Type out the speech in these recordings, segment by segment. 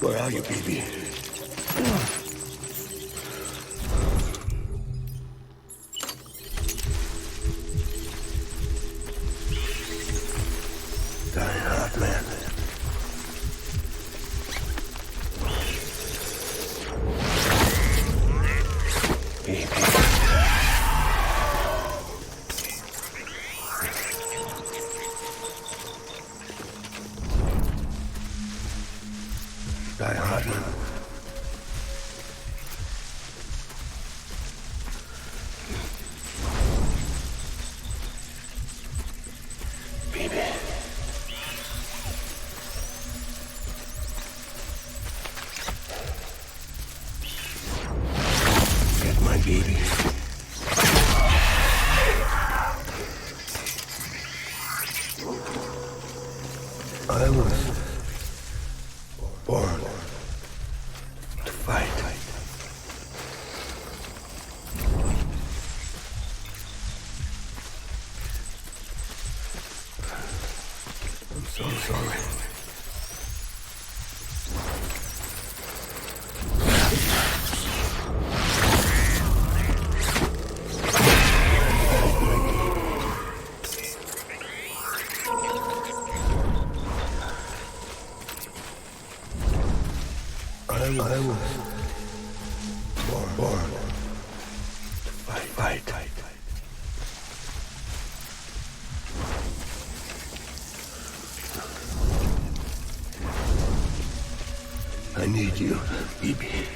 Where are you, baby? Die hard, man. Baby. Die hard, man. Baby. Get my baby. I was born to fight. I'm so sorry. I was born to fight. I need you, baby.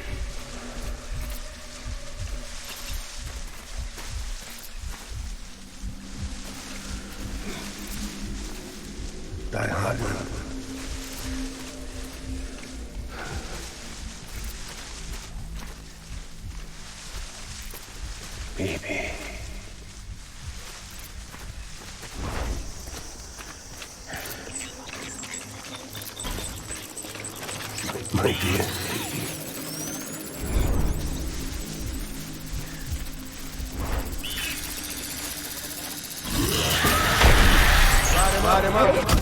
Die hard, man. Baby. My dear. Light him up.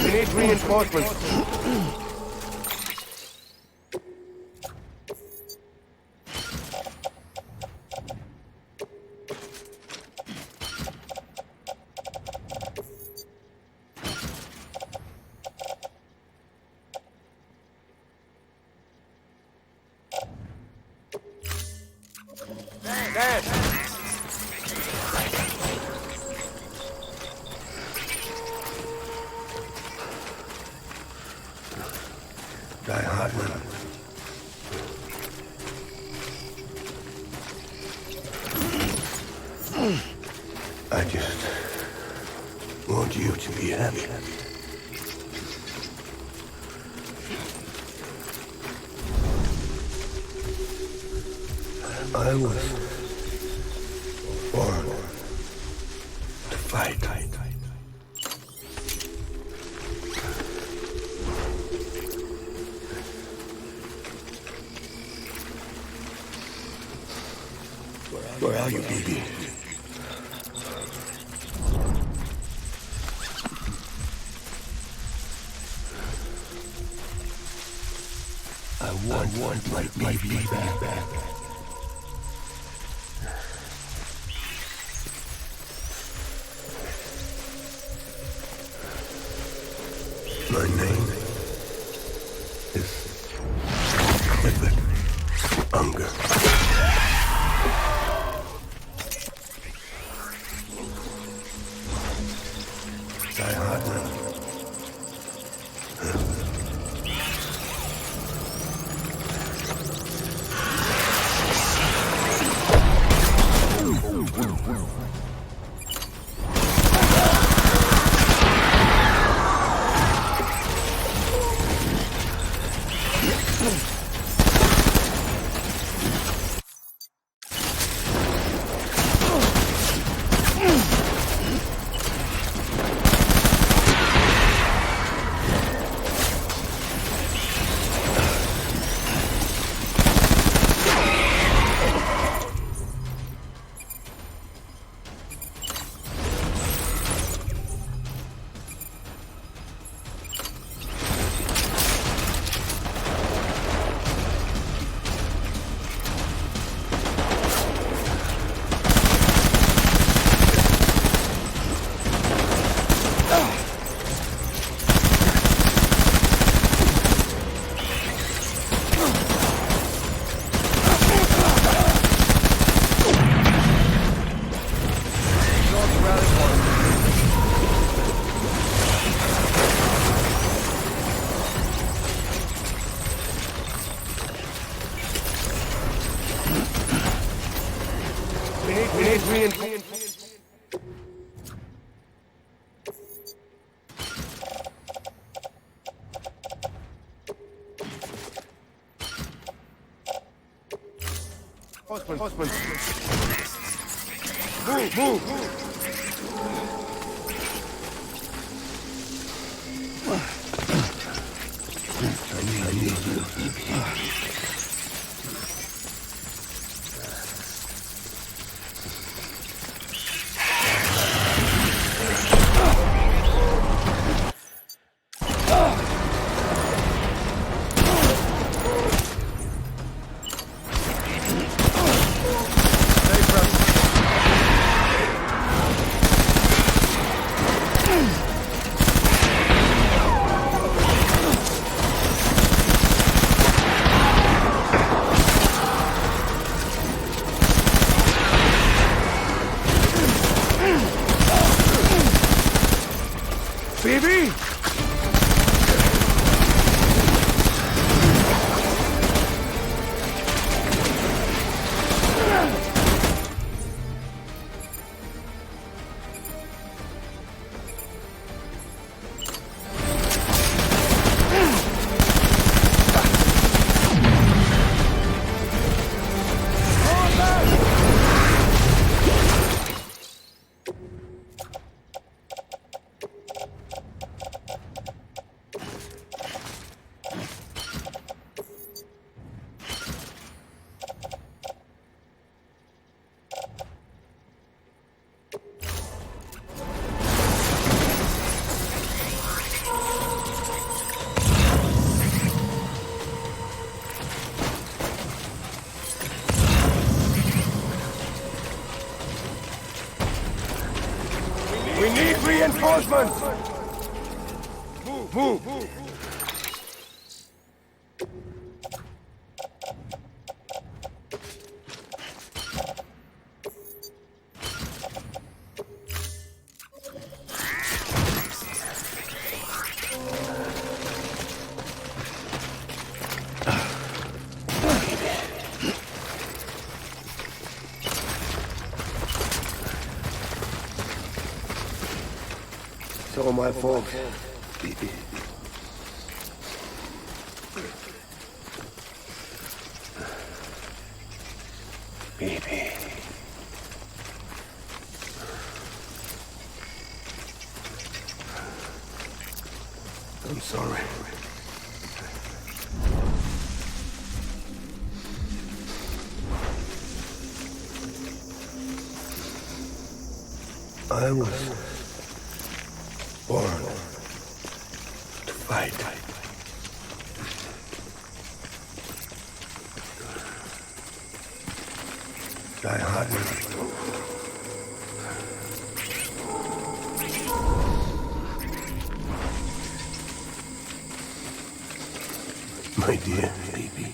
We need reinforcements. Die hard, man. I just want you to be happy. I was born to fight. Where are you, baby? I want my baby back. My name is Hunger. Die hard now. We need reinforcements. Move! I need you. Baby! We need reinforcements! Move! It's all my fault, baby. Baby. I'm sorry. I was born to fight. Die hard. My dear baby.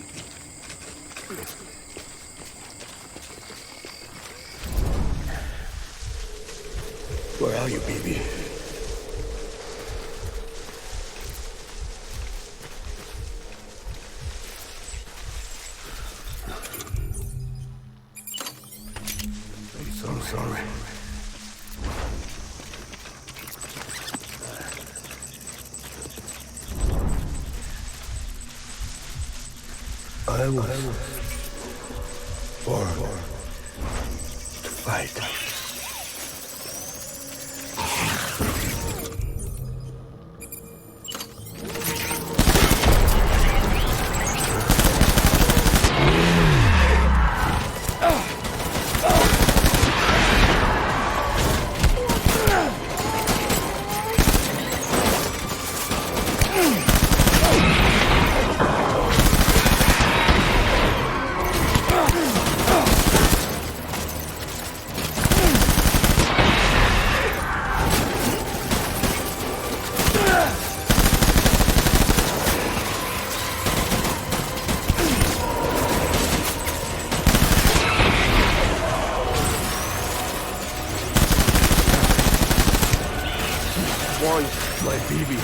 Where are you, baby? I'm sorry. I was born to fight. My baby.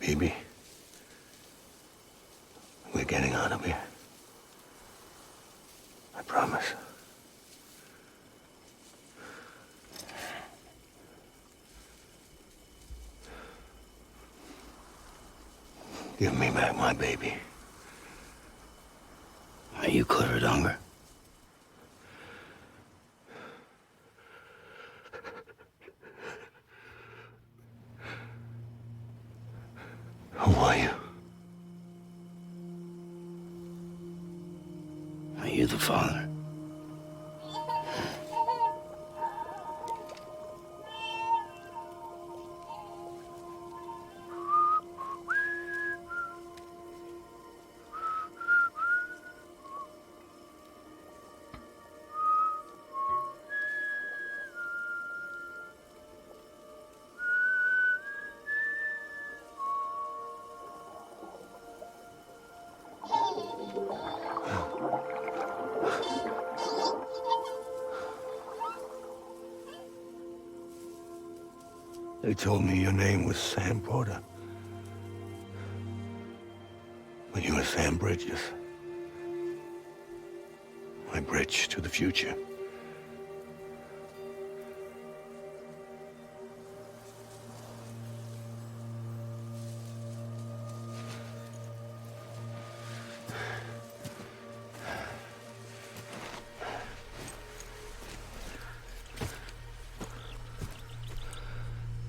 Baby, we're getting out of here. I promise. Give me back my baby. Are you cleared, hunger? Who are you? Are you the father? They told me your name was Sam Porter. But you were Sam Bridges. My bridge to the future.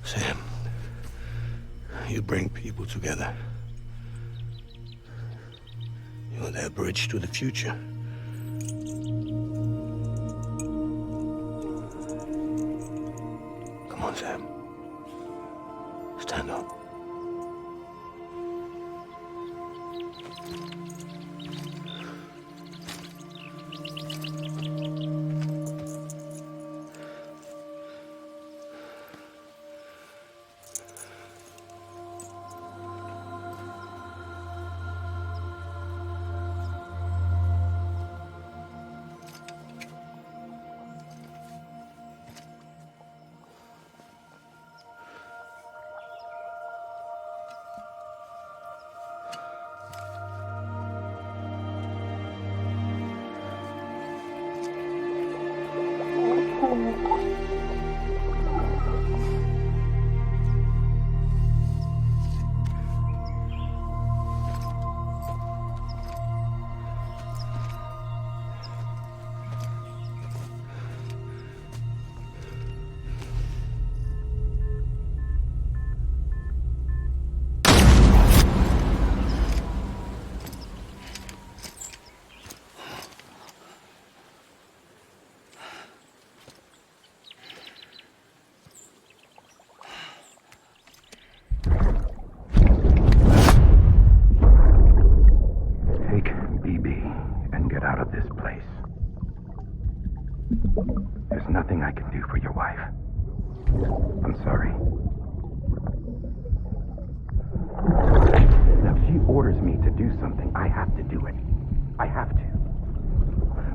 Sam, you bring people together. You're their bridge to the future. Come on, Sam. Stand up.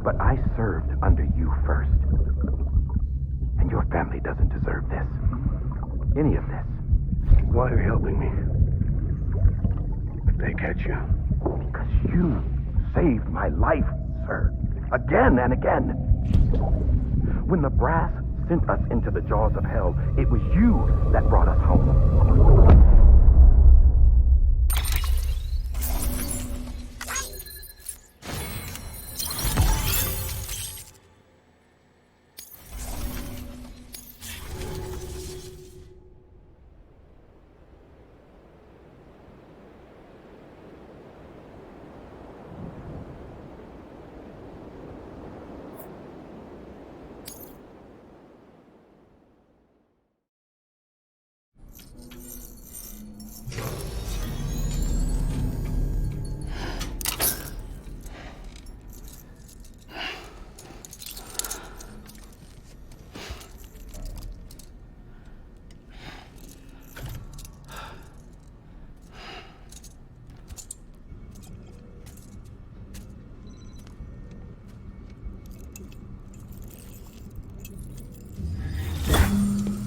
But I served under you first. And your family doesn't deserve this. Any of this. Why are you helping me? If they catch you. Because you saved my life, sir. Again and again. When the brass sent us into the jaws of hell, it was you that brought us home.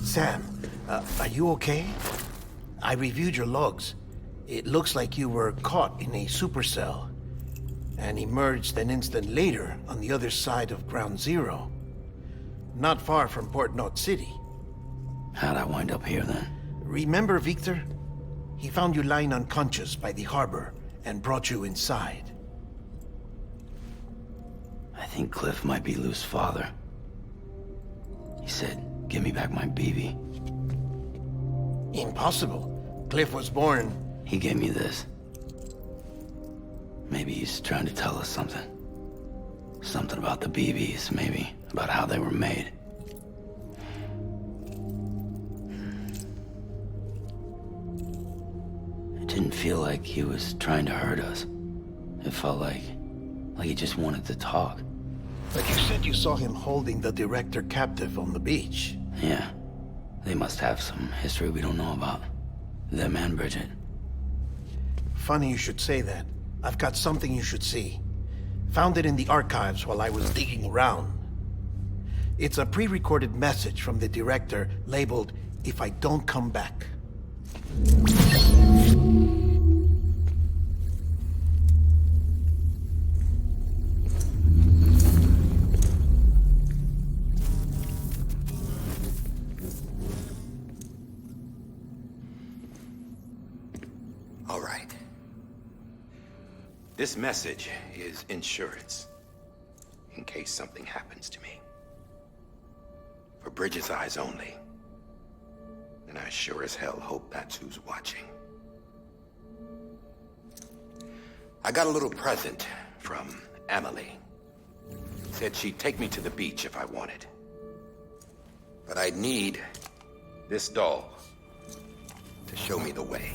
Sam, are you okay? I reviewed your logs. It looks like you were caught in a supercell and emerged an instant later on the other side of Ground Zero. Not far from Port Knot City. How'd I wind up here then? Remember Victor? He found you lying unconscious by the harbor and brought you inside. I think Cliff might be Lou's father. He said, "Give me back my BB." Impossible. Cliff was born... He gave me this. Maybe he's trying to tell us something. Something about the BBs, maybe. About how they were made. It didn't feel like he was trying to hurt us. It felt like he just wanted to talk. But you said you saw him holding the director captive on the beach. Yeah. They must have some history we don't know about. Them and Bridget. Funny you should say that. I've got something you should see. Found it in the archives while I was digging around. It's a pre-recorded message from the director labeled, "If I don't come back." All right. This message is insurance, in case something happens to me. For Bridget's eyes only. And I sure as hell hope that's who's watching. I got a little present from Emily. Said she'd take me to the beach if I wanted. But I'd need this doll to show me the way.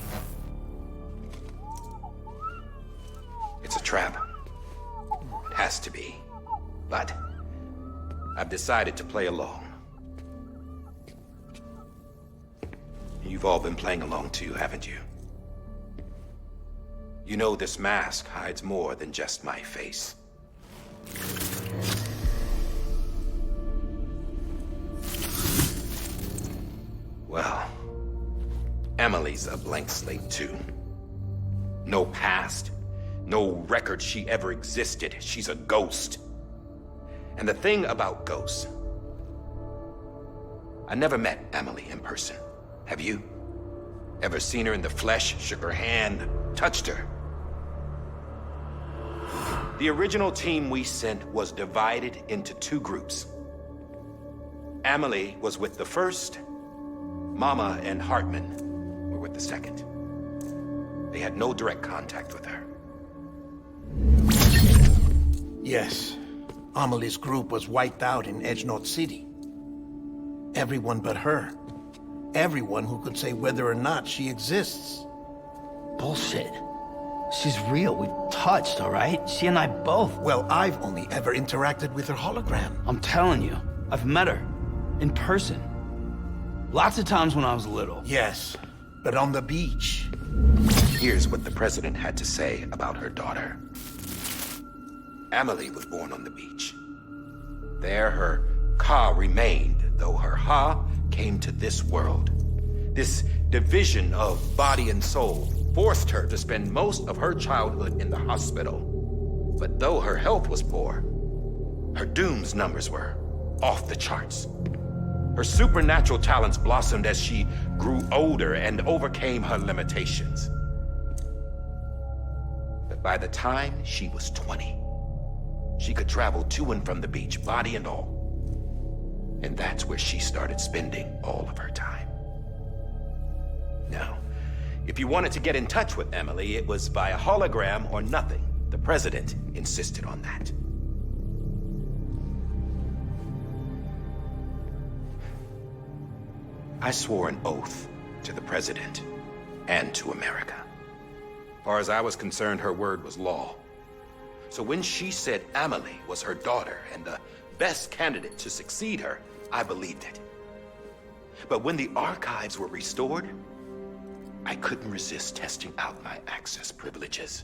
It's a trap. It has to be. But I've decided to play along. You've all been playing along too, haven't you? You know this mask hides more than just my face. Well, Emily's a blank slate too. No past. No record she ever existed. She's a ghost. And the thing about ghosts, I never met Emily in person. Have you? Ever seen her in the flesh, shook her hand, touched her? The original team we sent was divided into two groups. Emily was with the first. Mama and Hartman were with the second. They had no direct contact with her. Yes. Amelie's group was wiped out in Edge Knot City. Everyone but her. Everyone who could say whether or not she exists. Bullshit. She's real. We've touched, all right? She and I both. Well, I've only ever interacted with her hologram. I'm telling you, I've met her. In person. Lots of times when I was little. Yes, but on the beach. Here's what the president had to say about her daughter. Amelie was born on the beach. There her Ka remained, though her Ha came to this world. This division of body and soul forced her to spend most of her childhood in the hospital. But though her health was poor, her Doom's numbers were off the charts. Her supernatural talents blossomed as she grew older and overcame her limitations. But by the time she was 20, she could travel to and from the beach, body and all. And that's where she started spending all of her time. Now, if you wanted to get in touch with Emily, it was via hologram or nothing. The president insisted on that. I swore an oath to the president and to America. As far as I was concerned, her word was law. So when she said Amelie was her daughter and the best candidate to succeed her, I believed it. But when the archives were restored, I couldn't resist testing out my access privileges.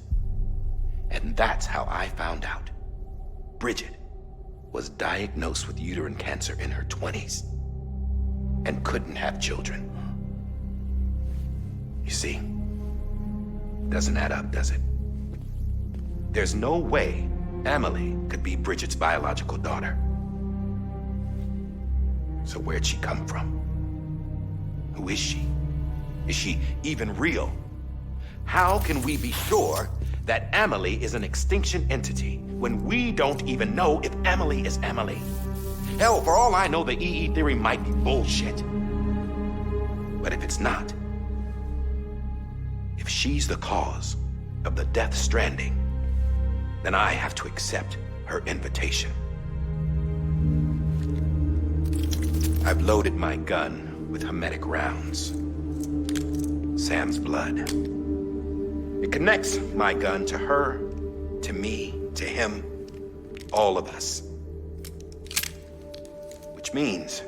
And that's how I found out Bridget was diagnosed with uterine cancer in her 20s and couldn't have children. You see, doesn't add up, does it? There's no way Amelie could be Bridget's biological daughter. So where'd she come from? Who is she? Is she even real? How can we be sure that Amelie is an extinction entity when we don't even know if Amelie is Amelie? Hell, for all I know, the EE theory might be bullshit. But if it's not, if she's the cause of the death stranding, then I have to accept her invitation. I've loaded my gun with hermetic rounds. Sam's blood. It connects my gun to her, to me, to him, all of us. Which means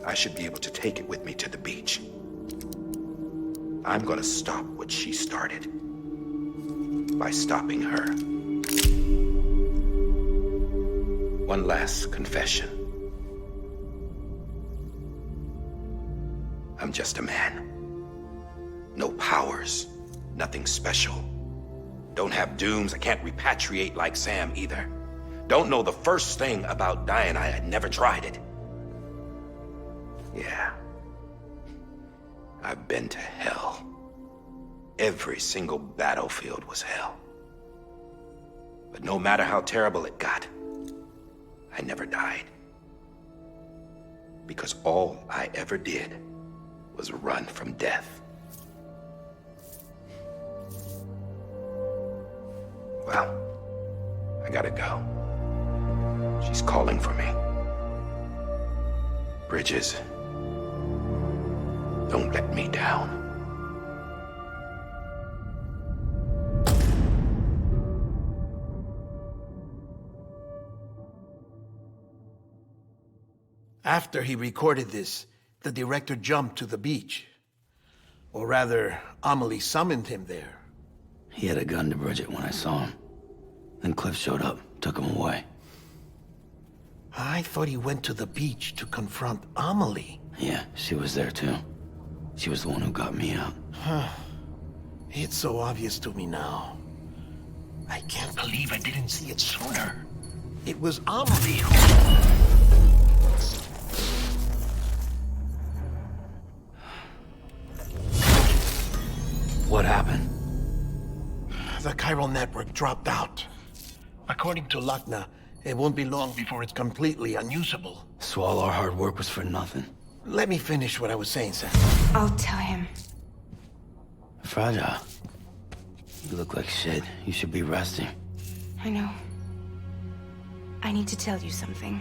I should be able to take it with me to the beach. I'm gonna stop what she started by stopping her. One last confession. I'm just a man. No powers, nothing special. Don't have dooms, I can't repatriate like Sam either. Don't know the first thing about dying, I had never tried it. Yeah. I've been to hell. Every single battlefield was hell. But no matter how terrible it got, I never died. Because all I ever did was run from death. Well, I gotta go. She's calling for me. Bridges, don't let me down. After he recorded this, the director jumped to the beach. Or rather, Amelie summoned him there. He had a gun to Bridget when I saw him. Then Cliff showed up, took him away. I thought he went to the beach to confront Amelie. Yeah, she was there too. She was the one who got me out. It's so obvious to me now. I can't believe I didn't see it sooner. It was Amelie who... What happened? The chiral network dropped out. According to Luckna, it won't be long before it's completely unusable. So all our hard work was for nothing. Let me finish what I was saying, Sam. I'll tell him. Fragile. You look like shit. You should be resting. I know. I need to tell you something.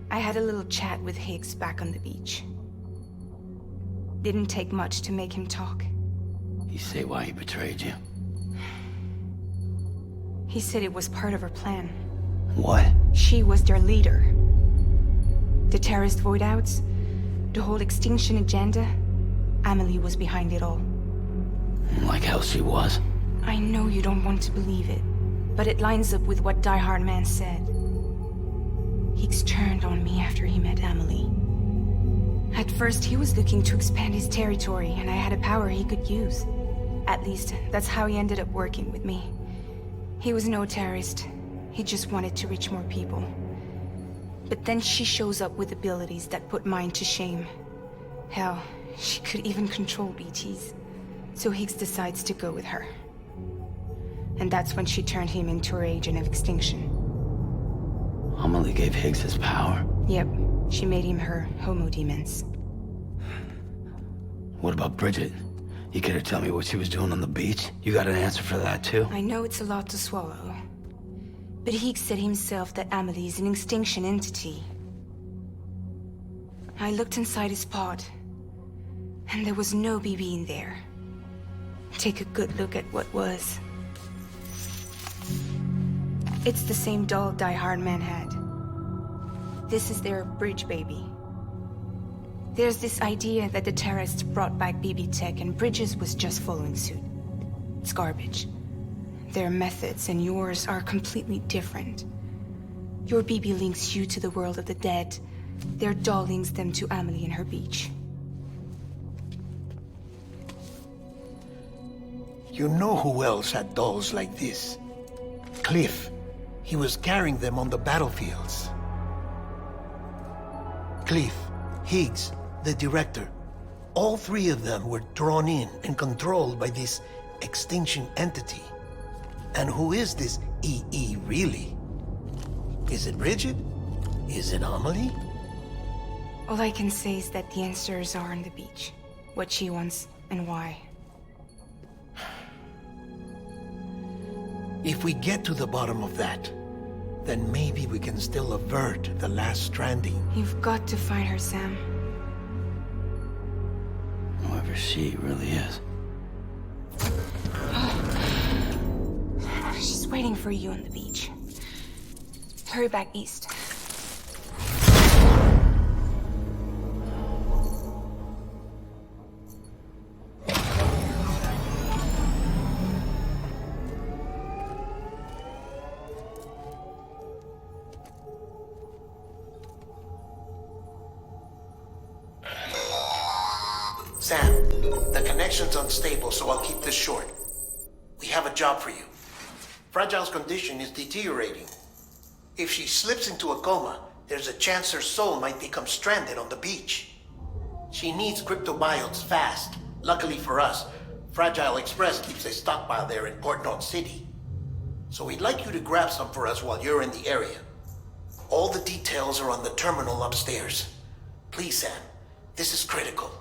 I had a little chat with Higgs back on the beach. Didn't take much to make him talk. You say why he betrayed you? He said it was part of her plan. What? She was their leader. The terrorist void outs, the whole extinction agenda, Amelie was behind it all. Like hell she was. I know you don't want to believe it, but it lines up with what Die Hard Man said. Higgs turned on me after he met Amelie. At first, he was looking to expand his territory, and I had a power he could use. At least, that's how he ended up working with me. He was no terrorist. He just wanted to reach more people. But then she shows up with abilities that put mine to shame. Hell, she could even control BTs. So Higgs decides to go with her. And that's when she turned him into her agent of extinction. Amelie gave Higgs his power? Yep, she made him her homo demons. What about Bridget? You care to tell me what she was doing on the beach? You got an answer for that too? I know it's a lot to swallow. But Higgs said himself that Amelie is an extinction entity. I looked inside his pod, and there was no BB in there. Take a good look at what was. It's the same doll Die Hard Man had. This is their bridge baby. There's this idea that the terrorists brought back BB tech and Bridges was just following suit. It's garbage. Their methods and yours are completely different. Your BB links you to the world of the dead. Their doll links them to Amelie and her beach. You know who else had dolls like this? Cliff. He was carrying them on the battlefields. Cliff, Higgs, the director. All three of them were drawn in and controlled by this extinction entity. And who is this EE really? Is it Bridget? Is it Amelie? All I can say is that the answers are on the beach. What she wants and why. If we get to the bottom of that, then maybe we can still avert the last stranding. You've got to find her, Sam. Whoever she really is. She's waiting for you on the beach. Hurry back east. Sam, the connection's unstable, so I'll keep this short. We have a job for you. Fragile's condition is deteriorating. If she slips into a coma, there's a chance her soul might become stranded on the beach. She needs cryptobiotes fast. Luckily for us, Fragile Express keeps a stockpile there in Port North City. So we'd like you to grab some for us while you're in the area. All the details are on the terminal upstairs. Please, Sam, this is critical.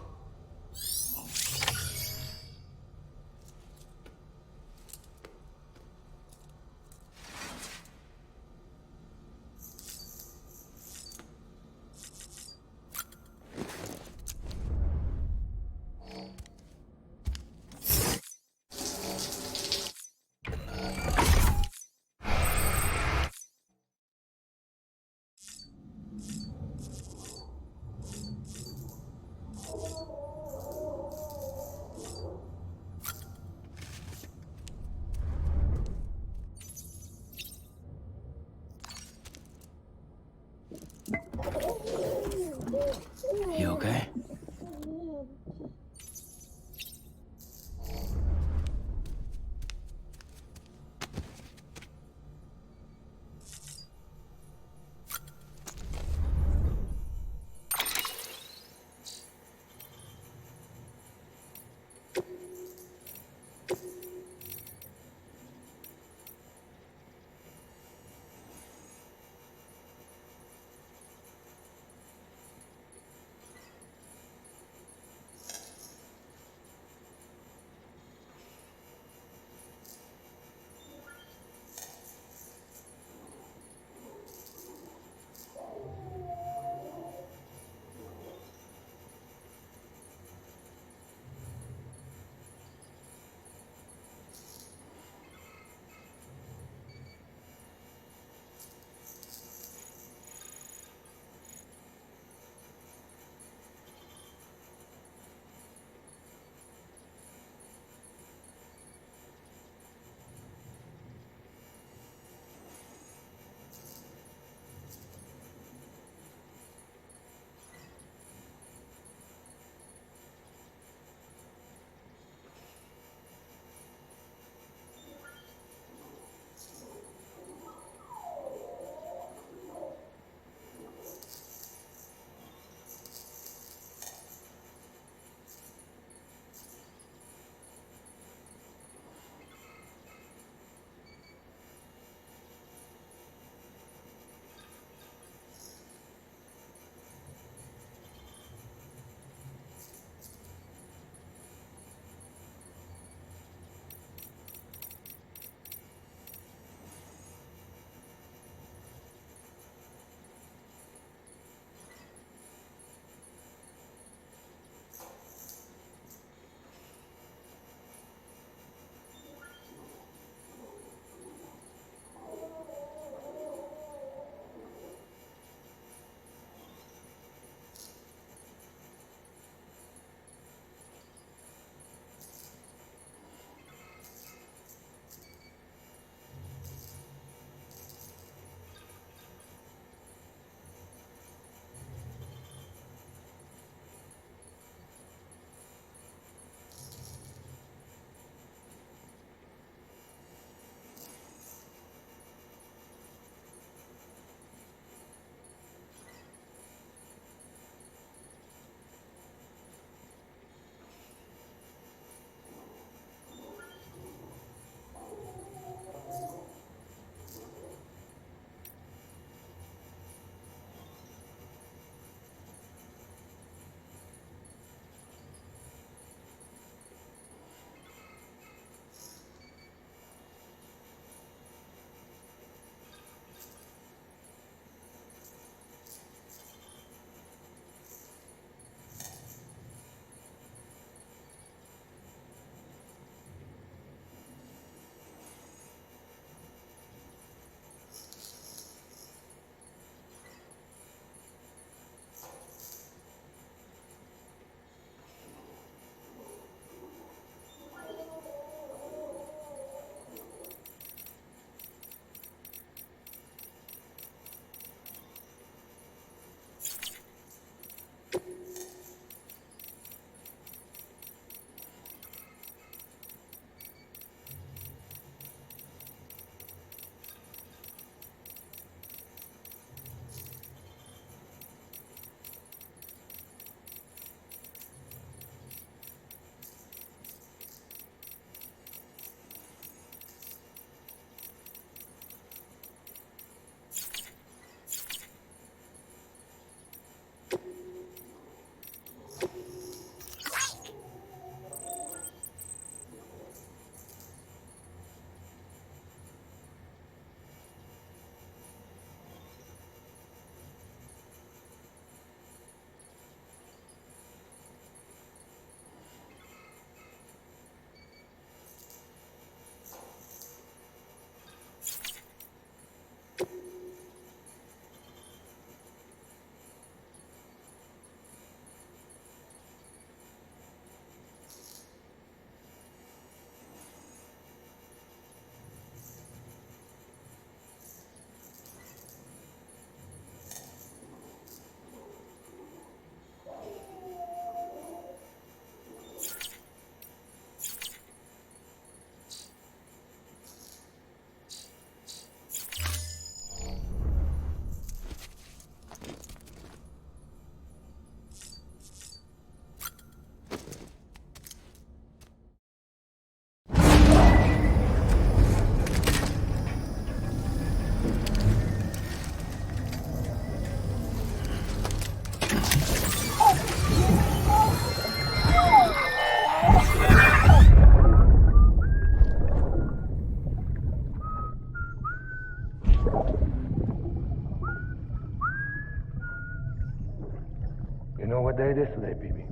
day it is today, BB?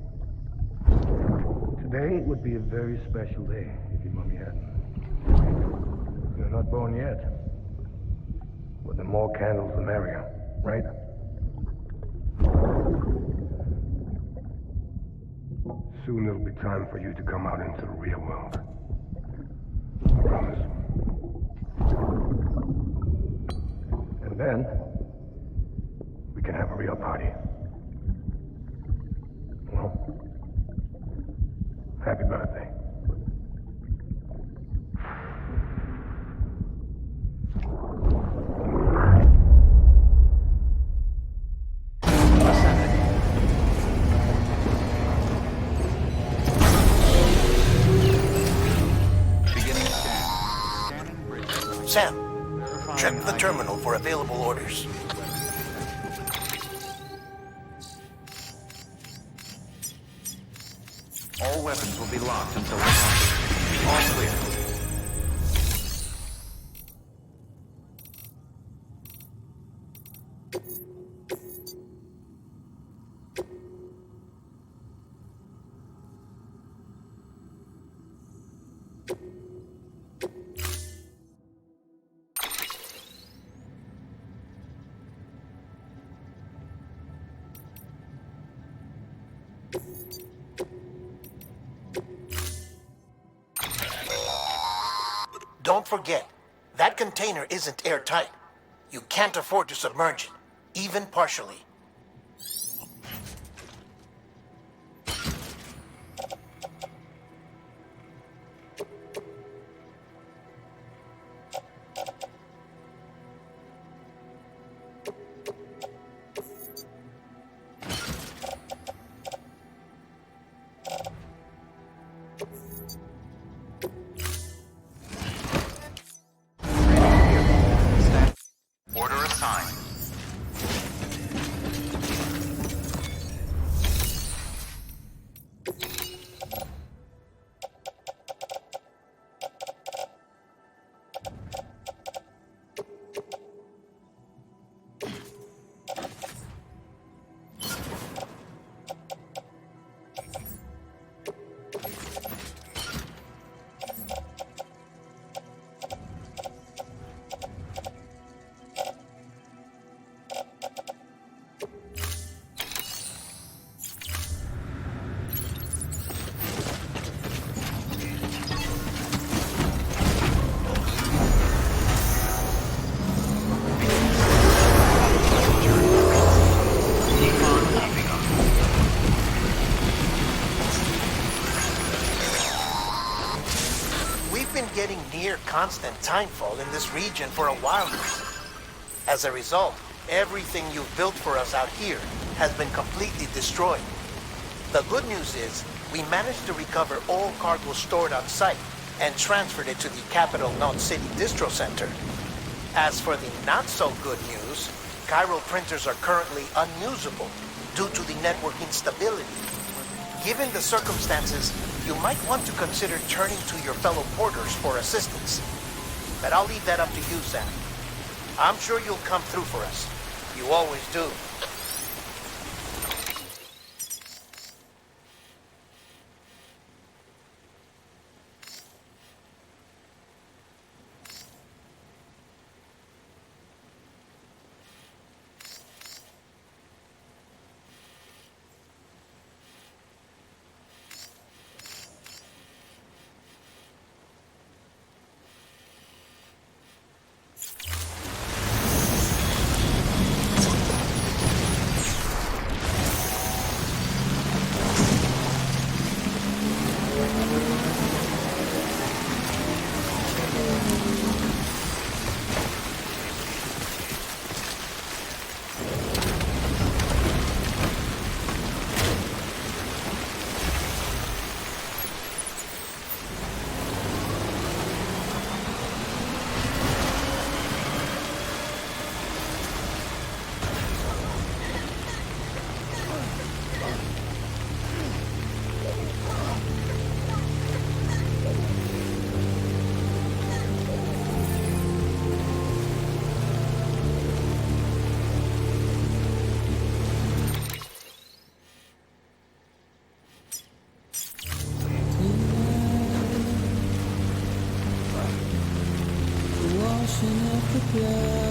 Today would be a very special day if your mommy hadn't. You're not born yet. But the more candles, the merrier, right? Soon it'll be time for you to come out into the real world. I promise. And then, we can have a real party. Well, happy birthday. Sam, check the terminal for available orders. All weapons will be locked until all clear. Don't forget, that container isn't airtight. You can't afford to submerge it, even partially. Order assigned. Getting near constant timefall in this region for a while now. As a result, everything you've built for us out here has been completely destroyed. The good news is, we managed to recover all cargo stored on site and transferred it to the Capital Knot City Distro Center. As for the not-so-good news, chiral printers are currently unusable due to the network instability. Given the circumstances, you might want to consider turning to your fellow porters for assistance. But I'll leave that up to you, Sam. I'm sure you'll come through for us. You always do. washing of the blood.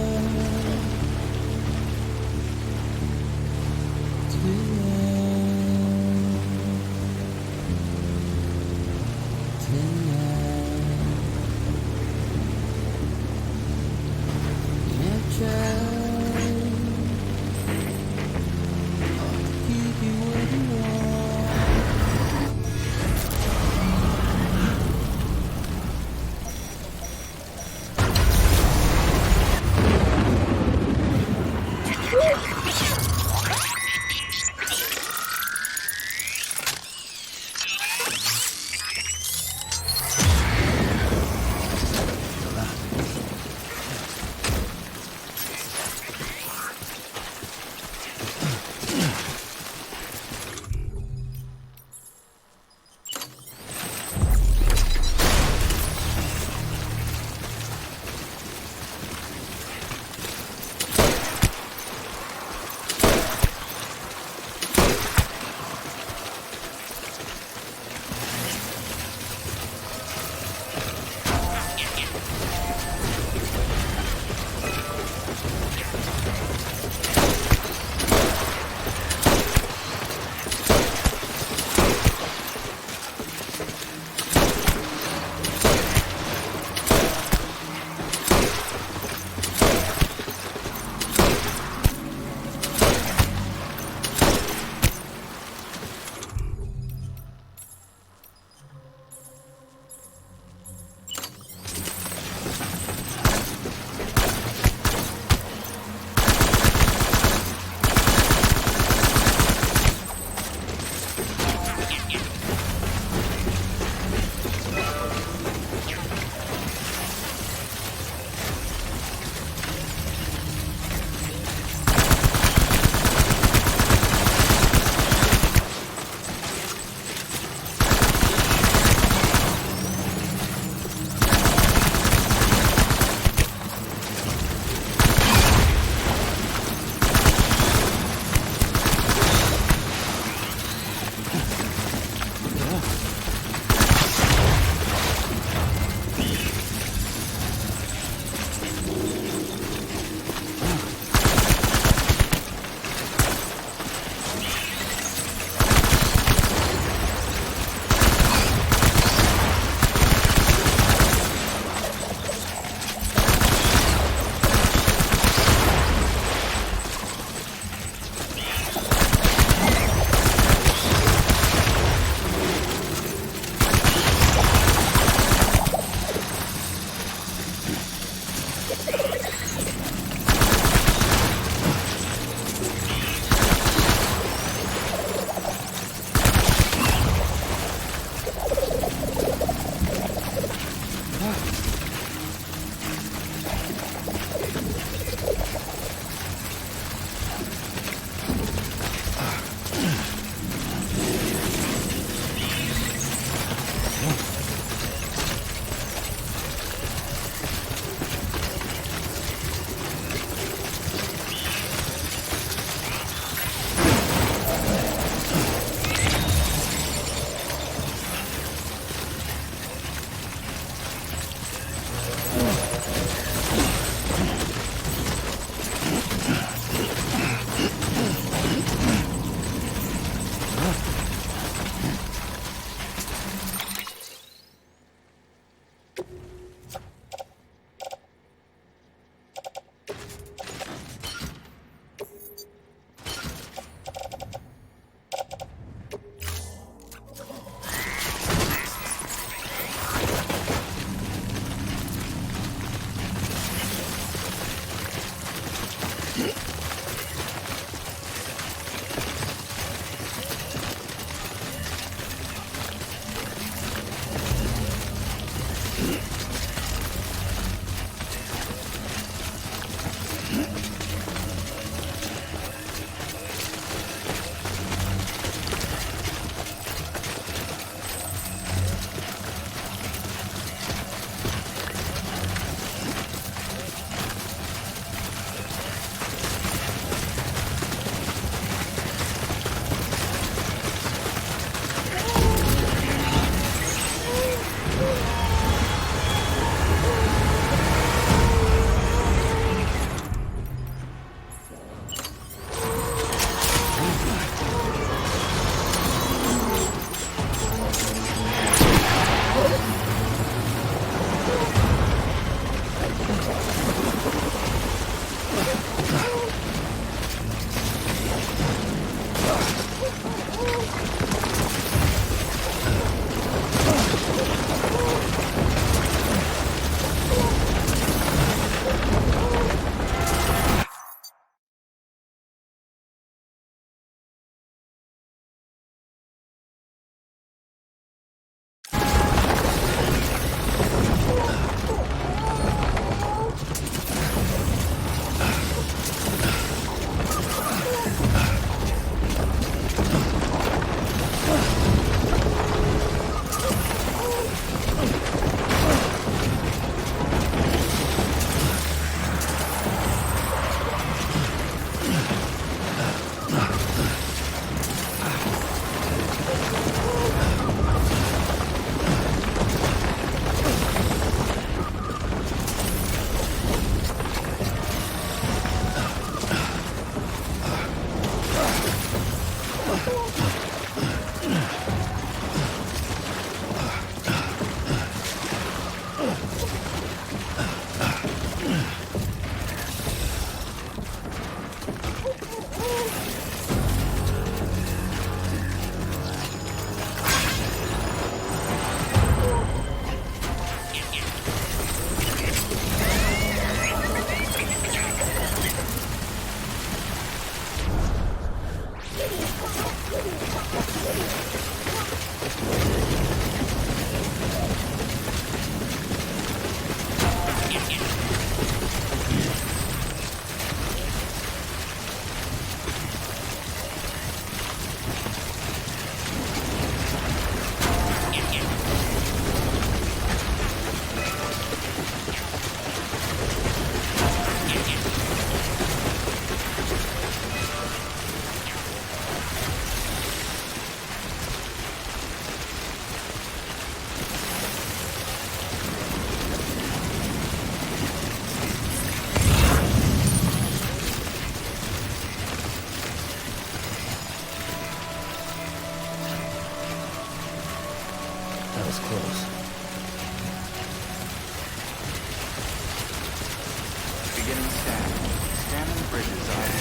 Beginning scan. Scanning bridges ID.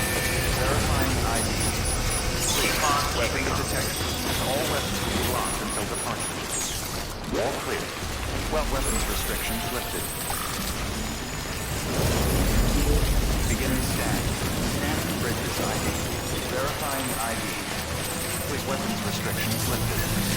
Verifying ID. Please, weapons detected. All weapons will be locked until departure. All clear. Well, weapons restrictions lifted. Beginning scan. Scanning bridges ID. Verifying ID. Please, weapons restrictions lifted.